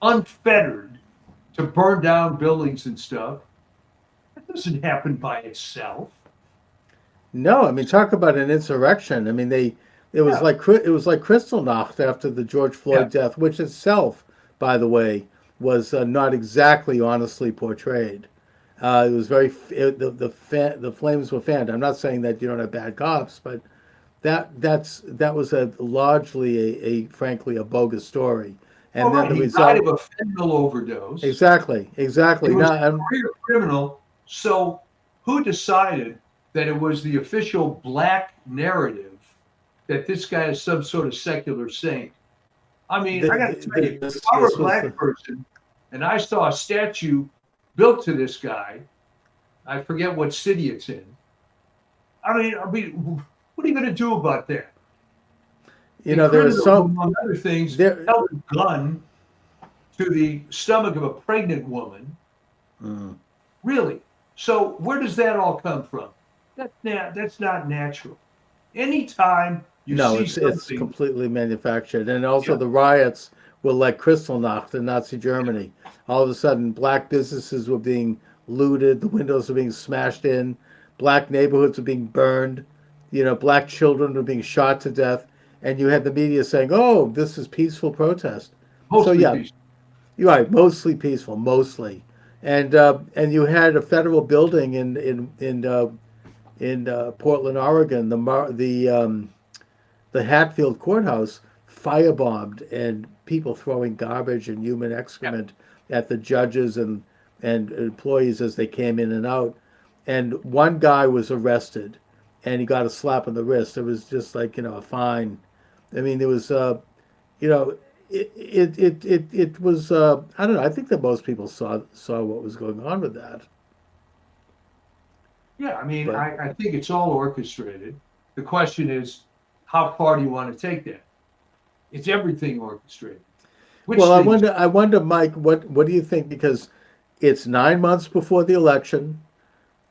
unfettered to burn down buildings and stuff? That doesn't happen by itself. No, I mean, talk about an insurrection. I mean, it was like Kristallnacht after the George Floyd death, which itself, by the way, was not exactly honestly portrayed. It was the flames were fanned. I'm not saying that you don't have bad cops, but that was largely frankly a bogus story. And then the result, died of a fentanyl overdose. Exactly. He was a Now, career criminal. So who decided that it was the official black narrative that this guy is some sort of secular saint? I mean, I got to tell you, if I were a black person and I saw a statue built to this guy, I forget what city it's in. I mean, what are you going to do about that? There is so, among other things, held a gun to the stomach of a pregnant woman. Really? So where does that all come from? That's not natural. Anytime you see something, it's completely manufactured. And also the riots were like Kristallnacht in Nazi Germany. All of a sudden, black businesses were being looted, the windows were being smashed in, black neighborhoods were being burned, black children were being shot to death, and you had the media saying, "Oh, this is peaceful protest." Mostly so peaceful. You're right, mostly peaceful, mostly. and you had a federal building in Portland, Oregon, the Hatfield courthouse firebombed, and people throwing garbage and human Yeah. excrement at the judges and employees as they came in and out. And one guy was arrested, and he got a slap on the wrist. It was just like, a fine. I mean, there was you know it was I don't know. I think that most people saw what was going on with that, Yeah, I mean, but. I think it's all orchestrated. The question is, how far do you want to take that? It's everything orchestrated. Which Well, I things? wonder, I wonder, Mike, what do you think? Because it's 9 months before the election.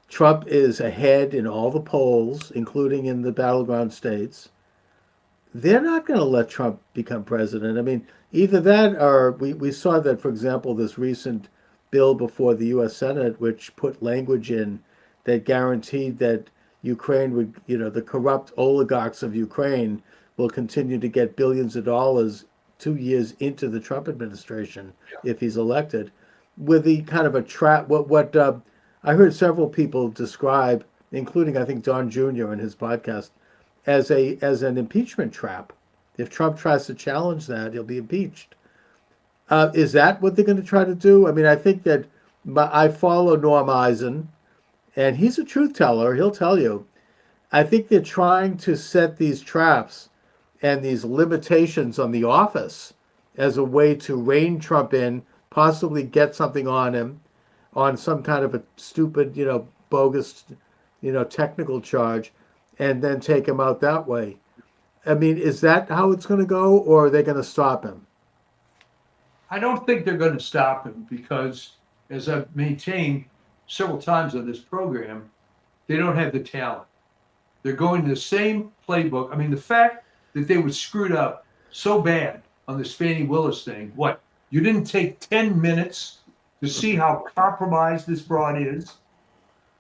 Trump is ahead in all the polls, including in the battleground states. They're not going to let Trump become president. I mean, either that or we saw that, for example, this recent bill before the U.S. Senate, which put language in that guaranteed that Ukraine would, the corrupt oligarchs of Ukraine will continue to get billions of dollars 2 years into the Trump administration if he's elected, with the kind of a trap. What I heard several people describe, including I think Don Jr. in his podcast, as an impeachment trap. If Trump tries to challenge that, he'll be impeached. Is that what they're going to try to do? I mean, I think that I follow Norm Eisen, and he's a truth teller. He'll tell you. I think they're trying to set these traps and these limitations on the office as a way to rein Trump in, possibly get something on him, on some kind of a stupid, bogus, technical charge, and then take him out that way. I mean, is that how it's going to go, or are they going to stop him? I don't think they're going to stop him because, as I've maintained several times on this program, they don't have the talent. They're going to the same playbook. I mean, the fact that they were screwed up so bad on this Fannie Willis thing, what? You didn't take 10 minutes to see how compromised this broad is,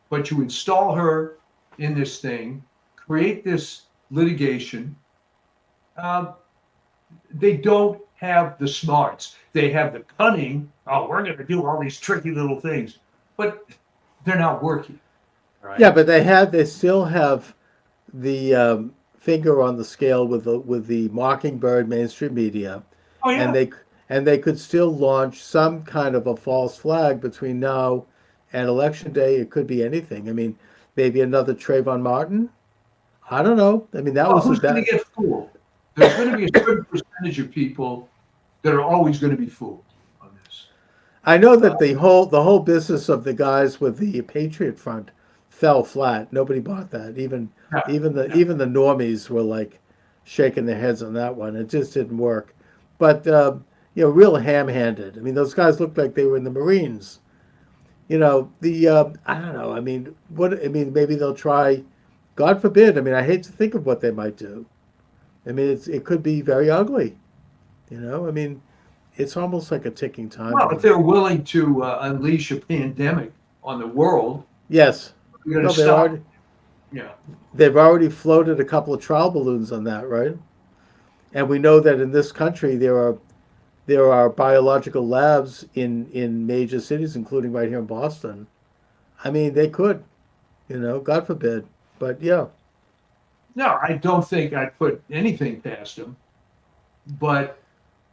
but you install her in this thing, create this litigation. They don't have the smarts. They have the cunning. Oh, we're going to do all these tricky little things, but they're not working. Right? Yeah, but they still have the finger on the scale with the Mockingbird mainstream media, Oh and yeah. they could still launch some kind of a false flag between now and election day. It could be anything. I mean, maybe another Trayvon Martin. I don't know. I mean, that Well, was who's going to that. get fooled? There's going to be a certain percentage of people that are always going to be fooled on this. I know Uh, that the whole business of the guys with the Patriot Front fell flat. Nobody bought that. Even yeah, even the yeah. even the normies were like shaking their heads on that one. It just didn't work. But real ham-handed. I mean, those guys looked like they were in the Marines. The I don't know. I mean, what? I mean, maybe they'll try. God forbid. I mean, I hate to think of what they might do. I mean, it could be very ugly. I mean, it's almost like a ticking time Well, if bomb. they're willing to unleash a pandemic on the world, Yes. we're going to No, stop. Yeah. they've already floated a couple of trial balloons on that, right? And we know that in this country there are biological labs in major cities, including right here in Boston. I mean, they could, God forbid. But yeah, No, I don't think I'd put anything past them, but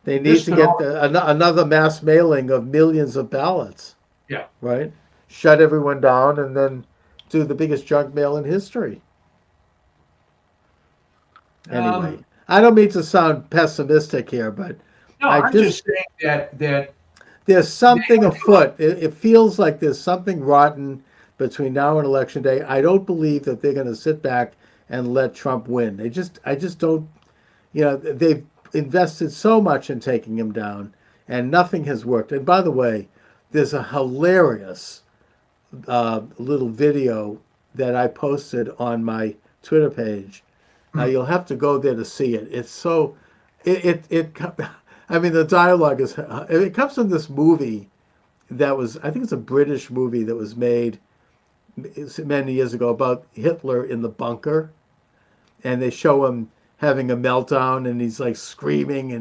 they need this to could get all. another mass mailing of millions of ballots, Yeah. right? Shut everyone down and then do the biggest junk mail in history. Anyway, Um, I don't mean to sound pessimistic here, but no, I I'm just just saying that there's they something would do afoot. It feels like there's something rotten between now and election day. I don't believe that they're going to sit back and let Trump win. I just don't. They've invested so much in taking him down, and nothing has worked. And by the way, there's a hilarious little video that I posted on my Twitter page. it. You'll have to go there to see it. It's so, I mean, the dialogue it comes from this movie that was, I think it's a British movie that was made many years ago about Hitler in the bunker. And they show him having a meltdown and he's like screaming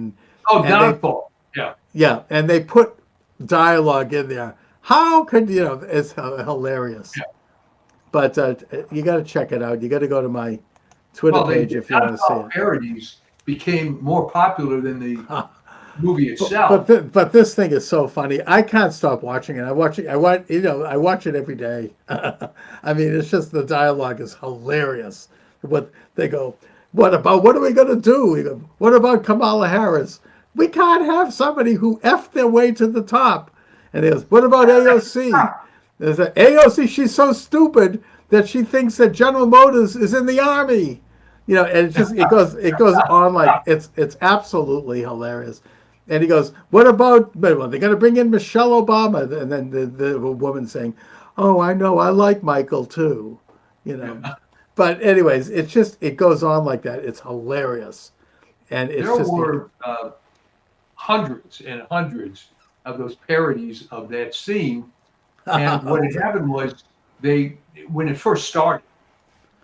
Oh, and they, downfall. Yeah. yeah, and they put dialogue in there. How could you know? It's hilarious. But you got to check it out. You got to go to my Twitter Well, page the if you want to see nonstop it. parodies became more popular than the movie But itself. but this thing is so funny. I can't stop watching it. I watch it every day. I mean, it's just the dialogue is hilarious. What they go, what are we gonna do? We go, what about Kamala Harris? We can't have somebody who effed their way to the top. And he goes, what about AOC? There's a AOC. She's so stupid that she thinks that General Motors is in the army. You know, and it goes on like it's absolutely hilarious. And he goes, "What about? Well, they're going to bring in Michelle Obama." And then the woman saying, "Oh, I know, I like Michael too," you know. But anyways, it goes on like that. It's hilarious, and it's There just were hundreds and hundreds of those parodies of that scene. And what had happened was when it first started,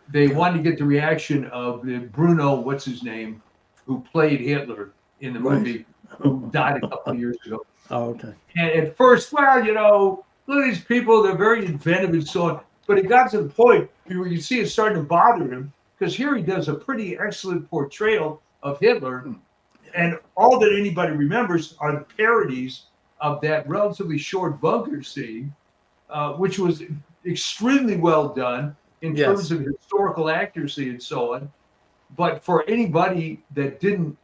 they wanted to get the reaction of the Bruno, what's his name, who played Hitler in the right. movie, who died a couple of years ago. Oh, okay. And at first, well, look at these people, they're very inventive and so on. But it got to the point where you see it starting to bother him, because here he does a pretty excellent portrayal of Hitler. And all that anybody remembers are the parodies of that relatively short bunker scene, which was extremely well done in terms of historical accuracy and so on. But for anybody that didn't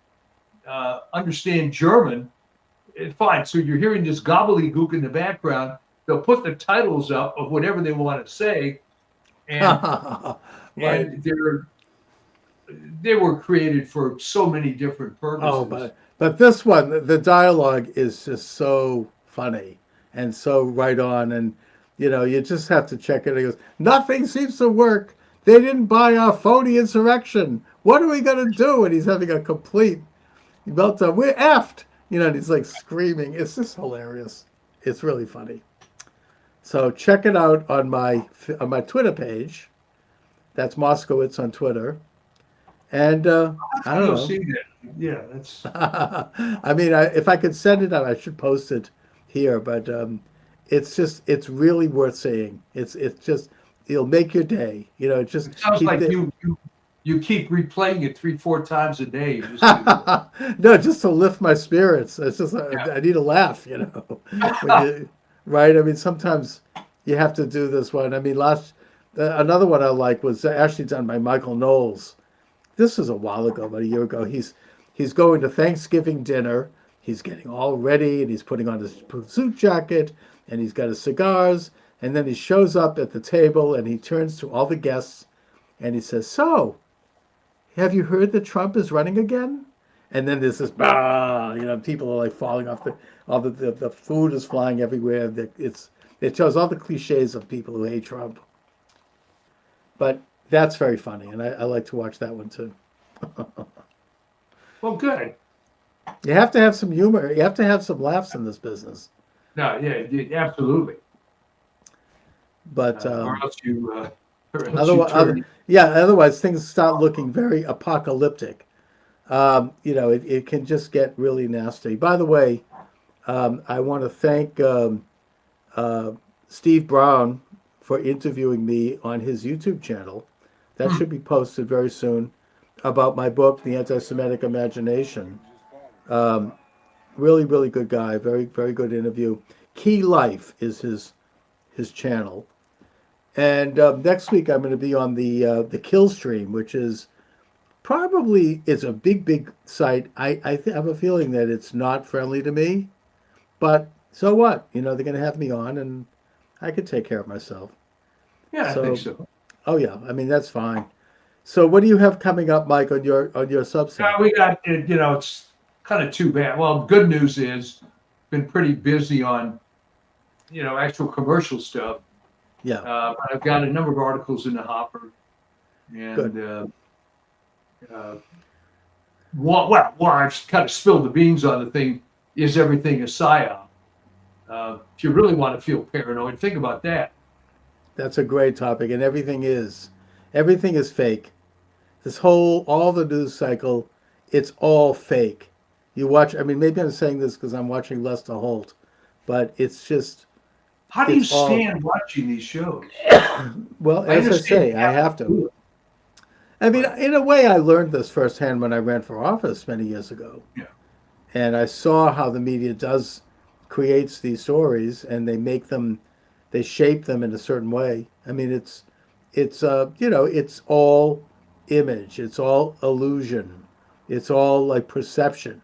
understand German, fine. So you're hearing this gobbledygook in the background. They'll put the titles up of whatever they want to say, and right. and they were created for so many different purposes. Oh, but this one, the dialogue is just so funny and so right on, and you just have to check it. He goes, nothing seems to work. They didn't buy our phony insurrection. What are we gonna do? And he's having a complete meltdown. We're effed. And he's like screaming. It's just hilarious. It's really funny. So check it out on my Twitter page. That's Moscowitz on Twitter. And I don't know. See that. Yeah, that's. I mean, if I could send it out, I should post it here. But it's really worth seeing. It's just it'll make your day. It sounds like you keep replaying it 3-4 times a day. No, just to lift my spirits. It's just I need a laugh. Right? I mean, sometimes you have to do this one. I mean, another one I like was actually done by Michael Knowles. This was a while ago, about a year ago. He's going to Thanksgiving dinner. He's getting all ready, and he's putting on his suit jacket, and he's got his cigars. And then he shows up at the table, and he turns to all the guests, and he says, "So, have you heard that Trump is running again?" And then there's this, people are like falling off the food is flying everywhere. It shows all the cliches of people who hate Trump. But that's very funny, and I like to watch that one too. Well, good. You have to have some humor. You have to have some laughs in this business. No, yeah, absolutely. But or else you. Otherwise things start looking very apocalyptic. It can just get really nasty. By the way, I want to thank Steve Brown for interviewing me on his YouTube channel. That should be posted very soon, about my book, The Anti-Semitic Imagination. Really, really good guy. Very, very good interview. Key Life is his channel. And next week I'm going to be on the Kill Stream, which is probably it's a big site. I have a feeling that it's not friendly to me, but so what? They're going to have me on, and I can take care of myself. Yeah, I think so. Oh yeah, I mean that's fine. So what do you have coming up, Mike, on your Substack? We got it's kind of too bad. Well, good news is been pretty busy on actual commercial stuff. Yeah. But I've got a number of articles in the hopper, and I've kind of spilled the beans on the thing. Is everything a psyop? If you really want to feel paranoid, think about that. That's a great topic, and everything is fake. All the news cycle, it's all fake. You watch. I mean, maybe I'm saying this because I'm watching Lester Holt, but it's just How do you It's all stand watching these shows? well, I as I understand say, you I have have to to. do it, I mean, but in a way, I learned this firsthand when I ran for office many years ago, yeah, and I saw how the media does creates these stories, and they shape them in a certain way. I mean, it's all image, it's all illusion, it's all like perception,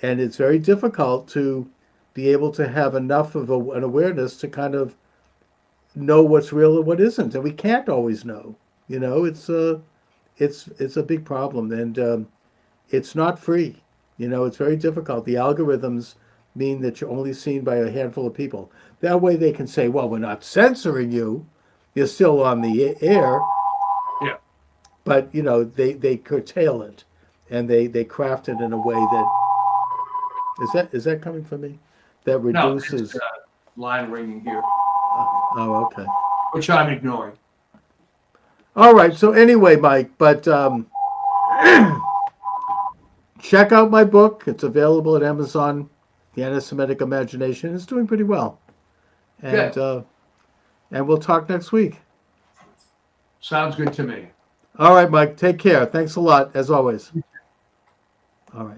and it's very difficult to be able to have enough of an awareness to kind of know what's real and what isn't, and we can't always know. It's a big problem, and it's not free. It's very difficult. The algorithms mean that you're only seen by a handful of people. That way, they can say, "Well, we're not censoring you. You're still on the air," yeah. but they curtail it, and they craft it in a way that is that coming from me? That No, it's reduces. line ringing here, Oh, okay. which I'm ignoring. All right. So anyway, Mike, but check out my book. It's available at Amazon. The Anti-Semitic Imagination is doing pretty well, and Good. we'll talk next week. Sounds good to me. All right, Mike. Take care. Thanks a lot, as always.